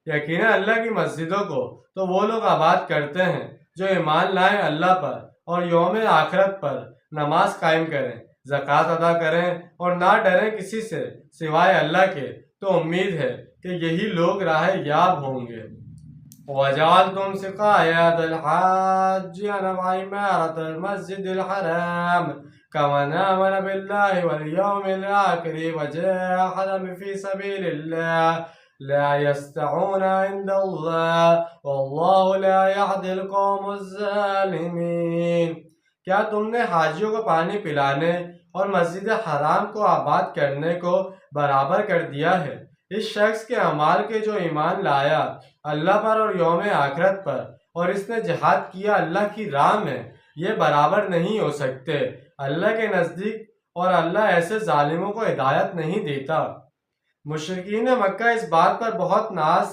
یقیناً اللہ کی مسجدوں کو تو وہ لوگ آباد کرتے ہیں جو ایمان لائیں اللہ پر اور یوم آخرت پر، نماز قائم کریں، زکوٰۃ ادا کریں اور نہ ڈریں کسی سے سوائے اللہ کے، تو امید ہے کہ یہی لوگ راہ یاب ہوں گے۔ وَجَعَلْتُمْ سِقَايَةَ الْحَاجِّ وَعِمَارَةَ الْمَسْجِدِ الْحَرَامِ كَمَنْ آمَنَ بِاللَّهِ وَالْيَوْمِ الْآخِرِ وَجَاهَدَ فِي سَبِيلِ اللَّهِ لَا يَسْتَوُونَ عِندَ اللَّهِ وَاللَّهُ لَا يَهْدِي الْقَوْمَ الظَّالِمِينَ۔ کیا تم نے حاجیوں کو پانی پلانے اور مسجد حرام کو آباد کرنے کو برابر کر دیا ہے اس شخص کے اعمال کے جو ایمان لایا اللہ پر اور یوم آخرت پر، اور اس نے جہاد کیا اللہ کی راہ میں؟ یہ برابر نہیں ہو سکتے اللہ کے نزدیک، اور اللہ ایسے ظالموں کو ہدایت نہیں دیتا۔ مشرکین مکہ اس بات پر بہت ناز